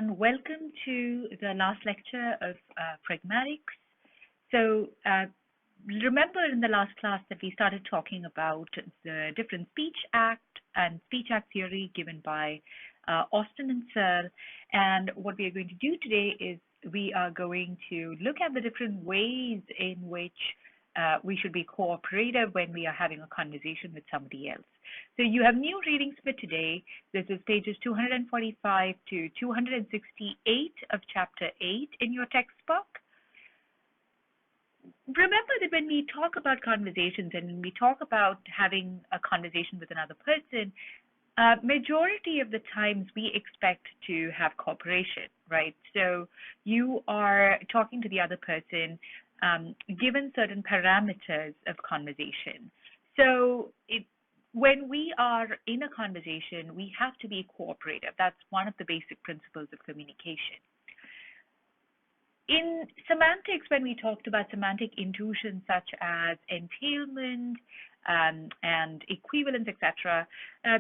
and welcome to the last lecture of Pragmatics. So remember in the last class that we started talking about the different speech act and speech act theory given by Austin and Searle, and what we are going to do today is we are going to look at the different ways in which we should be cooperative when we are having a conversation with somebody else. So you have new readings for today. This is pages 245 to 268 of chapter 8 in your textbook. Remember that when we talk about conversations and when we talk about having a conversation with another person, majority of the times we expect to have cooperation, right? So you are talking to the other person given certain parameters of conversation. So when we are in a conversation, we have to be cooperative. That's one of the basic principles of communication. In semantics, when we talked about semantic intuitions such as entailment and equivalence, etc.,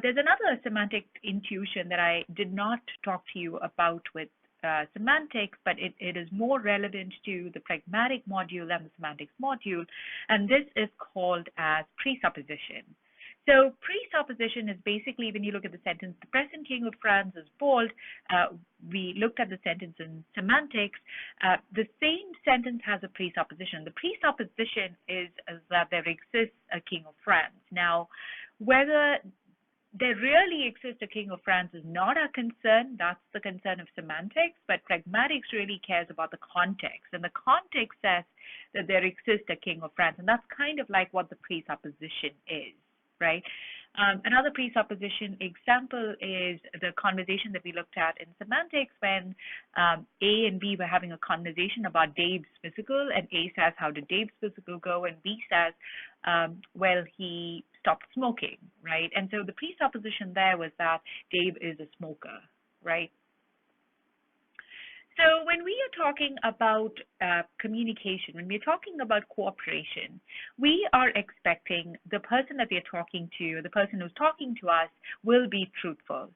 there's another semantic intuition that I did not talk to you about with semantics, but it is more relevant to the pragmatic module than the semantics module, and this is called as presupposition. So presupposition is basically when you look at the sentence, the present king of France is bald. We looked at the sentence in semantics. The same sentence has a presupposition. The presupposition is that there exists a king of France. Now, whether there really exists a king of France is not our concern. That's the concern of semantics, but pragmatics really cares about the context. And the context says that there exists a king of France, and that's kind of like what the presupposition is, right? Another presupposition example is the conversation that we looked at in semantics when A and B were having a conversation about Dave's physical, and A says, how did Dave's physical go? And B says, well, he stopped smoking, right? And so the presupposition there was that Dave is a smoker, right? So when we are talking about communication, when we're talking about cooperation, we are expecting the person that we are talking to, the person who's talking to us, will be truthful.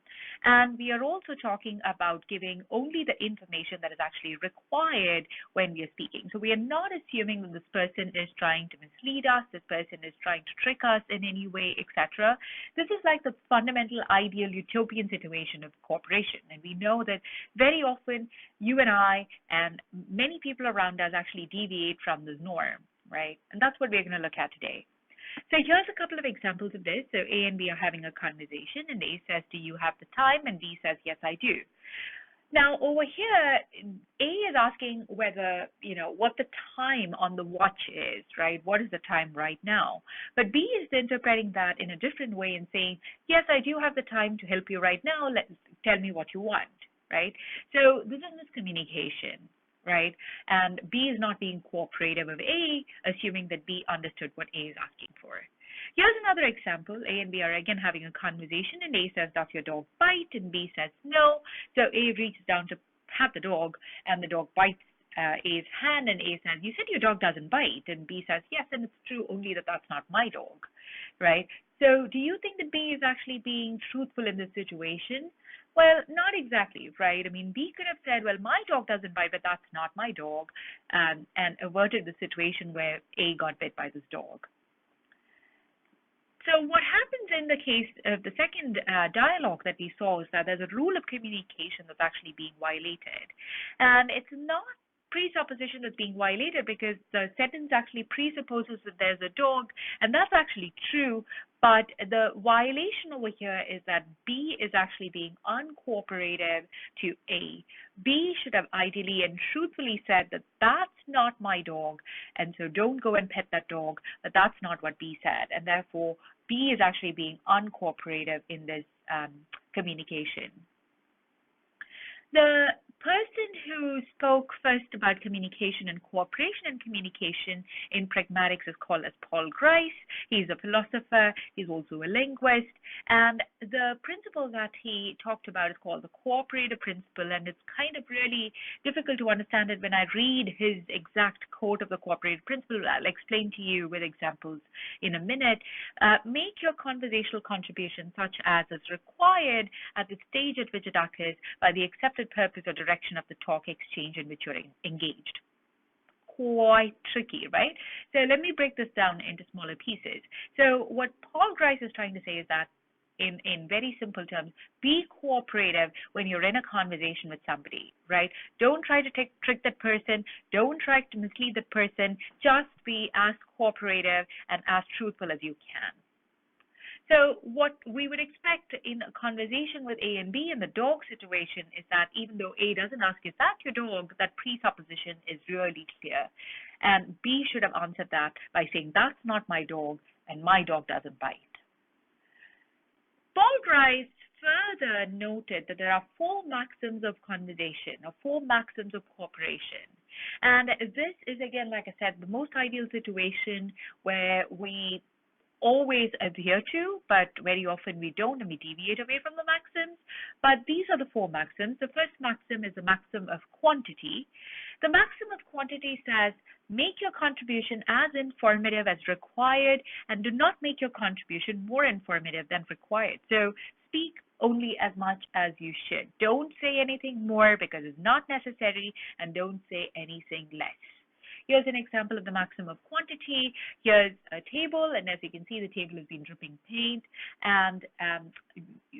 And we are also talking about giving only the information that is actually required when we are speaking. So we are not assuming that this person is trying to mislead us, this person is trying to trick us in any way, etc. This is like the fundamental ideal utopian situation of cooperation. And we know that very often you and I and many people around us actually deviate from this norm, right? And that's what we're going to look at today. So here's a couple of examples of this. So A and B are having a conversation, and A says, do you have the time? And B says, yes, I do. Now over here, A is asking whether, what the time on the watch is, right? What is the time right now? But B is interpreting that in a different way and saying, yes, I do have the time to help you right now. Tell me what you want, right? So this is miscommunication, right? And B is not being cooperative of A, assuming that B understood what A is asking for. Here's another example. A and B are again having a conversation, and A says, does your dog bite? And B says, no. So A reaches down to pat the dog, and the dog bites A's hand, and A says, you said your dog doesn't bite. And B says, yes, and it's true, only that that's not my dog, right? So do you think that B is actually being truthful in this situation? Well, not exactly, right? I mean, B could have said, well, my dog doesn't bite, but that's not my dog, and averted the situation where A got bit by this dog. So what happens in the case of the second dialogue that we saw is that there's a rule of communication that's actually being violated. And it's not presupposition that's being violated because the sentence actually presupposes that there's a dog, and that's actually true. But the violation over here is that B is actually being uncooperative to A. B should have ideally and truthfully said that that's not my dog, and so don't go and pet that dog, but that's not what B said. And therefore, B is actually being uncooperative in this communication. The person who spoke first about communication and cooperation and communication in Pragmatics is called as Paul Grice. He's a philosopher. He's also a linguist. And the principle that he talked about is called the cooperative principle. And it's kind of really difficult to understand it when I read his exact quote of the cooperative principle. I'll explain to you with examples in a minute. Make your conversational contribution such as is required at the stage at which it occurs by the accepted purpose or direction of the talk exchange in which you're engaged. Quite tricky, right? So let me break this down into smaller pieces. So what Paul Grice is trying to say is that in very simple terms, be cooperative when you're in a conversation with somebody, right? Don't try to trick that person. Don't try to mislead that person. Just be as cooperative and as truthful as you can. So what we would expect in a conversation with A and B in the dog situation is that even though A doesn't ask, is that your dog, that presupposition is really clear. And B should have answered that by saying, that's not my dog, and my dog doesn't bite. Paul Grice further noted that there are 4 maxims of conversation, or 4 maxims of cooperation. And this is, again, like I said, the most ideal situation where we always adhere to, but very often we don't, and we deviate away from the maxims. But these are the 4 maxims. The first maxim is the maxim of quantity. The maxim of quantity says, make your contribution as informative as required, and do not make your contribution more informative than required. So speak only as much as you should. Don't say anything more because it's not necessary, and don't say anything less. Here's an example of the maxim of quantity. Here's a table, and as you can see, the table has been dripping paint. And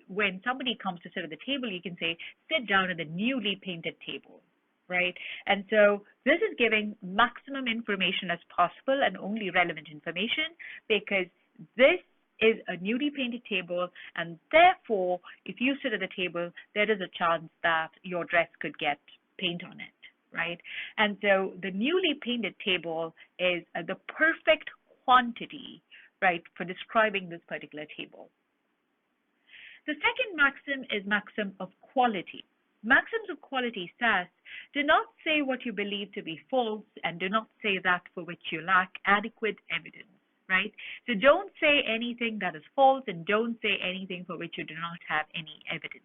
when somebody comes to sit at the table, you can say, sit down at the newly painted table, right? And so this is giving maximum information as possible and only relevant information, because this is a newly painted table, and therefore, if you sit at the table, there is a chance that your dress could get paint on it. Right? And so the newly painted table is the perfect quantity, right, for describing this particular table. The second maxim is maxim of quality. Maxims of quality says, do not say what you believe to be false, and do not say that for which you lack adequate evidence. Right? So don't say anything that is false, and don't say anything for which you do not have any evidence.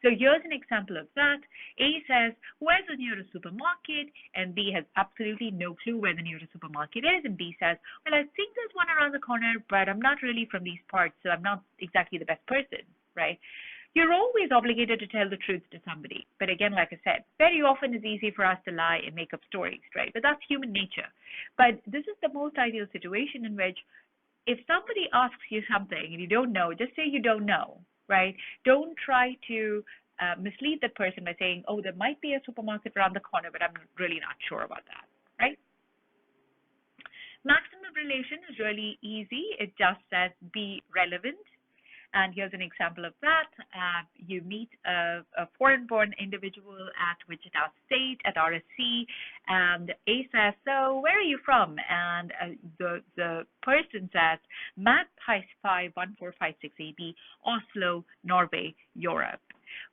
So here's an example of that. A says, where's the nearest supermarket? And B has absolutely no clue where the nearest supermarket is. And B says, well, I think there's one around the corner, but I'm not really from these parts, so I'm not exactly the best person, right? You're always obligated to tell the truth to somebody. But again, like I said, very often it's easy for us to lie and make up stories, right? But that's human nature. But this is the most ideal situation in which if somebody asks you something and you don't know, just say you don't know. Right? Don't try to mislead that person by saying, oh, there might be a supermarket around the corner, but I'm really not sure about that, right? Maxim of relation is really easy. It just says be relevant. And here's an example of that. You meet a foreign-born individual at Wichita State at RSC, and A says, so where are you from? And the person says, Matt Pice 51456AB, Oslo, Norway, Europe.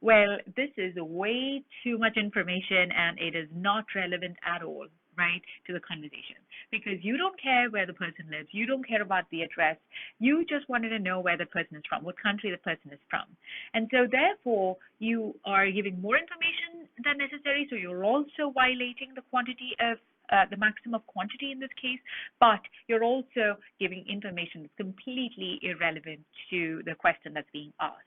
Well, this is way too much information, and it is not relevant at all, right, to the conversation, because you don't care where the person lives, you don't care about the address, you just wanted to know where the person is from, what country the person is from. And so therefore you are giving more information than necessary, so you're also violating the quantity of the maximum of quantity in this case, but you're also giving information that's completely irrelevant to the question that's being asked.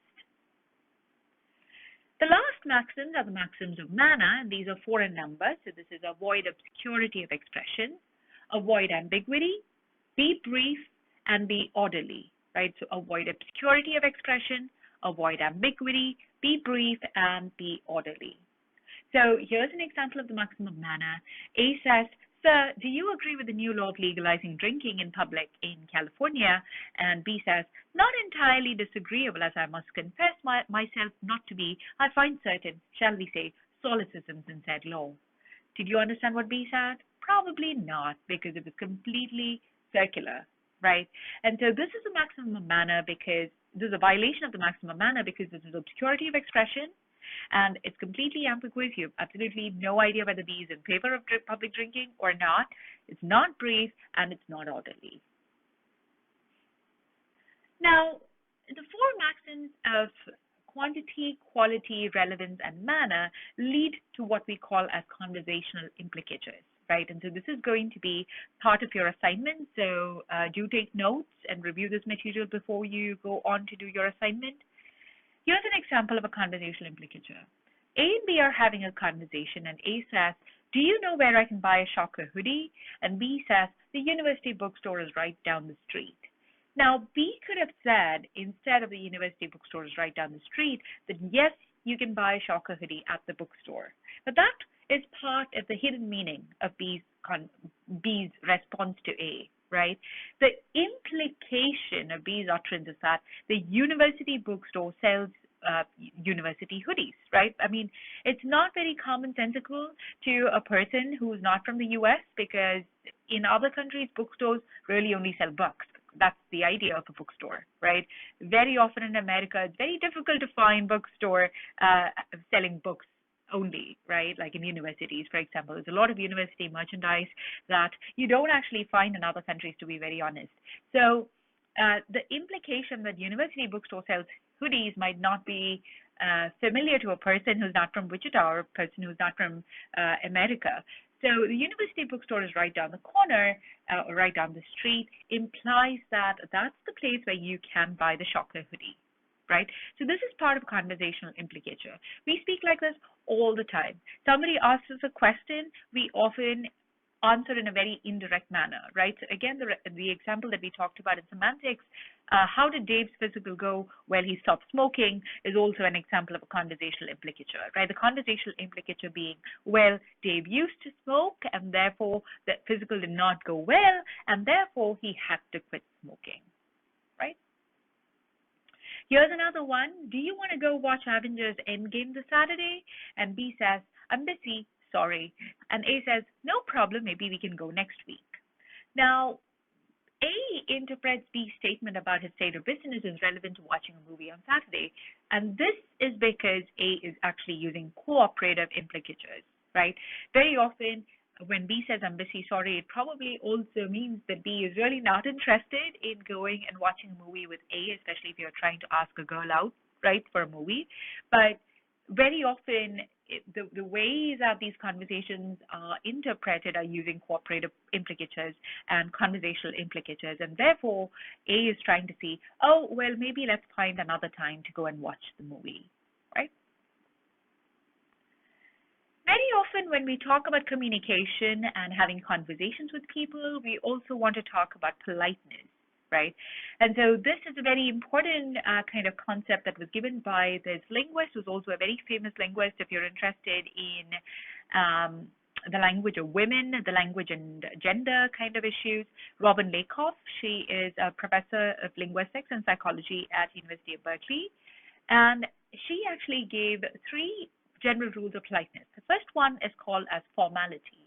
The last maxims are the maxims of manner, and these are 4 in number. So this is avoid obscurity of expression, avoid ambiguity, be brief, and be orderly, right? So avoid obscurity of expression, avoid ambiguity, be brief, and be orderly. So here's an example of the maxim of manner. A says, sir, do you agree with the new law of legalizing drinking in public in California? And B says, not entirely disagreeable, as I must confess myself not to be, I find certain, shall we say, solecisms in said law. Did you understand what B said? Probably not, because it was completely circular, right? And so this is a maximum of manner because this is a violation of the maximum of manner because this is obscurity of expression, and it's completely ambiguous. You have absolutely no idea whether B is in favor of public drinking or not. It's not brief, and it's not orderly. Now, the four maxims of quantity, quality, relevance, and manner lead to what we call as conversational implicatures, right? And so this is going to be part of your assignment. So do take notes and review this material before you go on to do your assignment. Here's an example of a conversational implicature. A and B are having a conversation, and A says, "Do you know where I can buy a Shocker hoodie?" And B says, "The university bookstore is right down the street." Now, B could have said, instead of the university bookstore is right down the street, that yes, you can buy a Shocker hoodie at the bookstore. But that is part of the hidden meaning of B's response to A, right? The implication of B's utterance is that the university bookstore sells university hoodies, right? I mean, it's not very commonsensical to a person who's not from the US, because in other countries, bookstores really only sell books. That's the idea of a bookstore, right? Very often in America, it's very difficult to find bookstore selling books only, right? Like in universities, for example, there's a lot of university merchandise that you don't actually find in other countries, to be very honest. So the implication that university bookstore sells hoodies might not be familiar to a person who's not from Wichita or a person who's not from America. So the university bookstore is right down the corner, or right down the street, implies that that's the place where you can buy the Shocker hoodie, right? So this is part of conversational implicature. We speak like this all the time. Somebody asks us a question, we often answer in a very indirect manner, right? So again, the example that we talked about in semantics, how did Dave's physical go? Well, he stopped smoking, is also an example of a conversational implicature, right? The conversational implicature being, well, Dave used to smoke, and therefore the physical did not go well, and therefore he had to quit smoking, right? Here's another one. Do you want to go watch Avengers Endgame this Saturday? And B says, I'm busy, sorry. And A says, no problem, maybe we can go next week. Now, A interprets B's statement about his state of business as relevant to watching a movie on Saturday. And this is because A is actually using cooperative implicatures, right? Very often, when B says, I'm busy, sorry, it probably also means that B is really not interested in going and watching a movie with A, especially if you're trying to ask a girl out, right, for a movie. But very often, the ways that these conversations are interpreted are using cooperative implicatures and conversational implicatures, and therefore A is trying to see, oh, well, maybe let's find another time to go and watch the movie, right? Very often when we talk about communication and having conversations with people, we also want to talk about politeness, right? And so this is a very important kind of concept that was given by this linguist, who's also a very famous linguist if you're interested in the language of women, the language and gender kind of issues. Robin Lakoff, she is a professor of linguistics and psychology at University of Berkeley. And she actually gave 3 general rules of politeness. The first one is called as formality.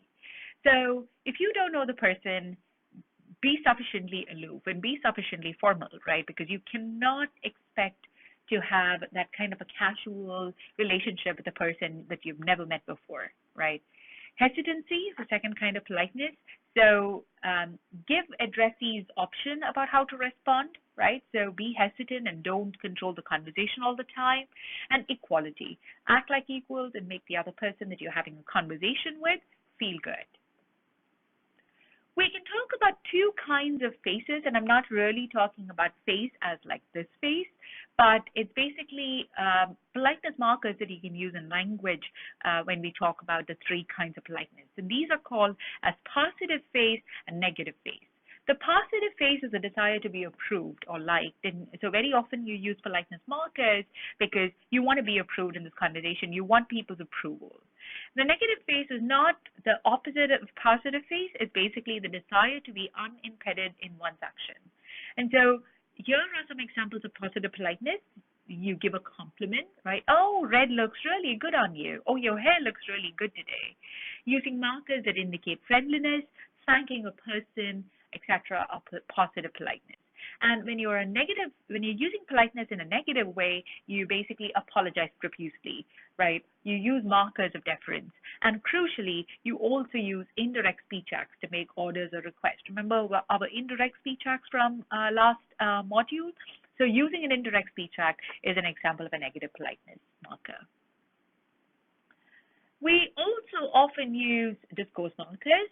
So if you don't know the person, be sufficiently aloof and be sufficiently formal, right? Because you cannot expect to have that kind of a casual relationship with a person that you've never met before, right? Hesitancy is the second kind of politeness. So give addressees option about how to respond, right? So be hesitant and don't control the conversation all the time. And equality. Act like equals and make the other person that you're having a conversation with feel good. We can talk about 2 kinds of faces, and I'm not really talking about face as like this face, but it's basically politeness markers that you can use in language when we talk about the 3 kinds of politeness. And these are called as positive face and negative face. The positive face is a desire to be approved or liked. And so very often you use politeness markers because you want to be approved in this conversation. You want people's approval. The negative face is not the opposite of positive face. It's basically the desire to be unimpeded in one's action. And so here are some examples of positive politeness. You give a compliment, right? Oh, red looks really good on you. Oh, your hair looks really good today. Using markers that indicate friendliness, thanking a person, etc., are positive politeness. And when you're using politeness in a negative way, you basically apologize profusely, right? You use markers of deference. And crucially, you also use indirect speech acts to make orders or requests. Remember our indirect speech acts from last module? So using an indirect speech act is an example of a negative politeness marker. We also often use discourse markers.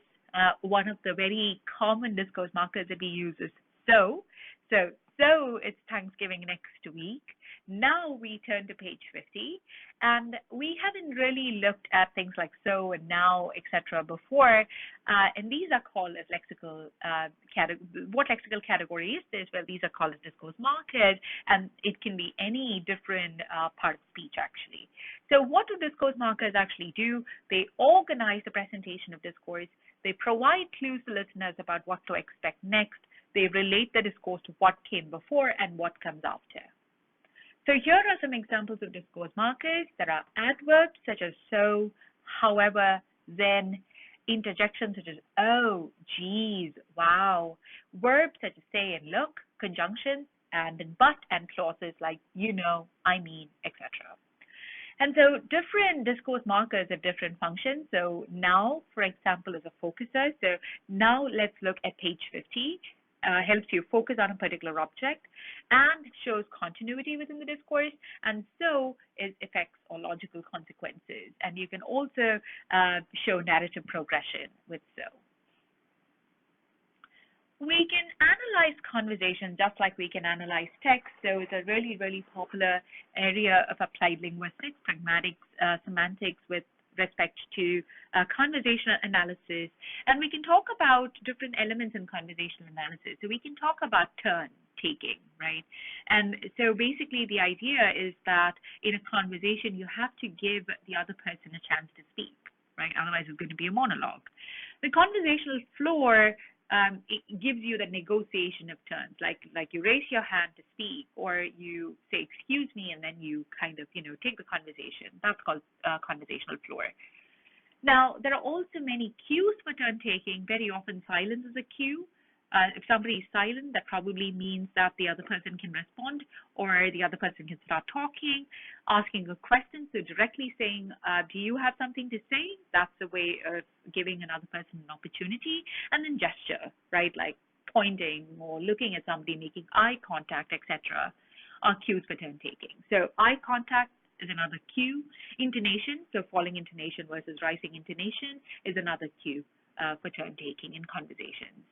One of the very common discourse markers that we use is so. So it's Thanksgiving next week. Now we turn to page 50, and we haven't really looked at things like so and now, etc. before, and these are called as lexical what lexical category is this? Well, these are called as discourse markers, and it can be any different part of speech actually. So what do discourse markers actually do? They organize the presentation of discourse. They provide clues to listeners about what to expect next. They relate the discourse to what came before and what comes after. So here are some examples of discourse markers. There are adverbs such as so, however, then, interjections such as oh, geez, wow, verbs such as say and look, conjunctions and but, and clauses like you know, I mean, etc. And so different discourse markers have different functions. So now, for example, is a focuser. So now let's look at page 50. Helps you focus on a particular object, and shows continuity within the discourse, and so is effects or logical consequences. And you can also show narrative progression with so. We can analyze conversation just like we can analyze text. So it's a really, really popular area of applied linguistics, pragmatics, semantics with respect to conversational analysis. And we can talk about different elements in conversational analysis. So we can talk about turn taking, right? And so basically the idea is that in a conversation, you have to give the other person a chance to speak, right? Otherwise it's going to be a monologue. The conversational floor it gives you the negotiation of turns, like you raise your hand to speak, or you say excuse me, and then you kind of take the conversation. That's called conversational floor. Now there are also many cues for turn taking. Very often silence is a cue. If somebody is silent, that probably means that the other person can respond, or the other person can start talking, asking a question. So directly saying, do you have something to say? That's a way of giving another person an opportunity. And then gesture, right? Like pointing or looking at somebody, making eye contact, etc. are cues for turn taking. So eye contact is another cue. Intonation, so falling intonation versus rising intonation, is another cue for turn taking in conversations.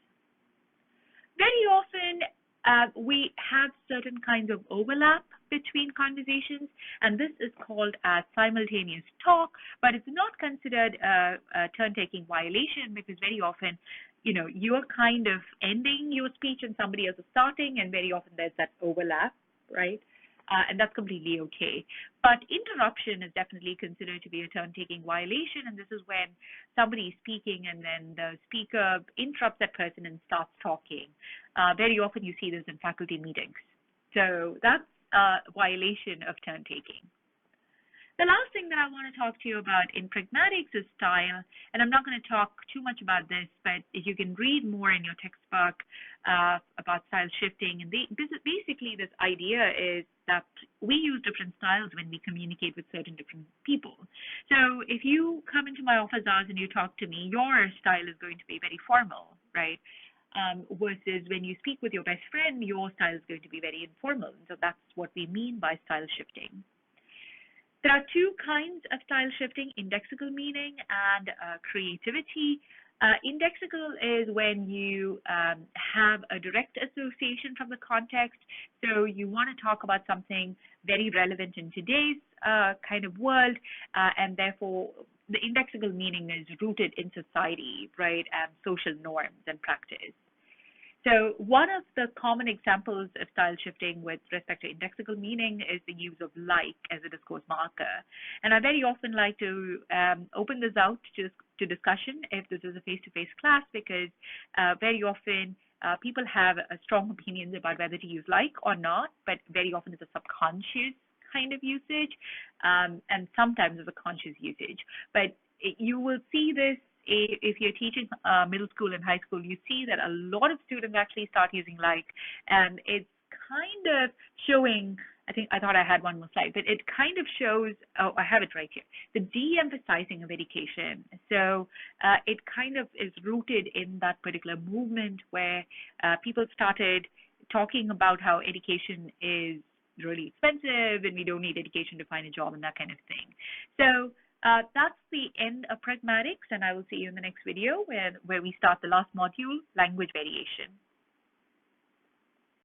Very often, we have certain kinds of overlap between conversations, and this is called as simultaneous talk, but it's not considered a turn-taking violation, because very often, you're kind of ending your speech and somebody else is starting, and very often there's that overlap, right? And that's completely okay. But interruption is definitely considered to be a turn-taking violation, and this is when somebody is speaking and then the speaker interrupts that person and starts talking. Very often you see this in faculty meetings. So that's a violation of turn-taking. The last thing that I want to talk to you about in pragmatics is style, and I'm not going to talk too much about this, but you can read more in your textbook about style shifting. And basically this idea is that we use different styles when we communicate with certain different people. So if you come into my office hours and you talk to me, your style is going to be very formal, right? Versus when you speak with your best friend, your style is going to be very informal. So that's what we mean by style shifting. There are two kinds of style shifting, indexical meaning and creativity. Indexical is when you have a direct association from the context. So you want to talk about something very relevant in today's kind of world, and therefore the indexical meaning is rooted in society, right, and social norms and practice. So one of the common examples of style shifting with respect to indexical meaning is the use of like as a discourse marker. And I very often like to open this out to discussion if this is a face-to-face class, because very often people have strong opinions about whether to use like or not, but very often it's a subconscious kind of usage, and sometimes it's a conscious usage. But you will see this if you're teaching middle school and high school, you see that a lot of students actually start using like, and it's kind of showing, I thought I had one more slide, but it kind of shows, oh, I have it right here, the de-emphasizing of education. So it kind of is rooted in that particular movement where people started talking about how education is really expensive and we don't need education to find a job and that kind of thing. So that's the end of Pragmatics, and I will see you in the next video where we start the last module, language variation.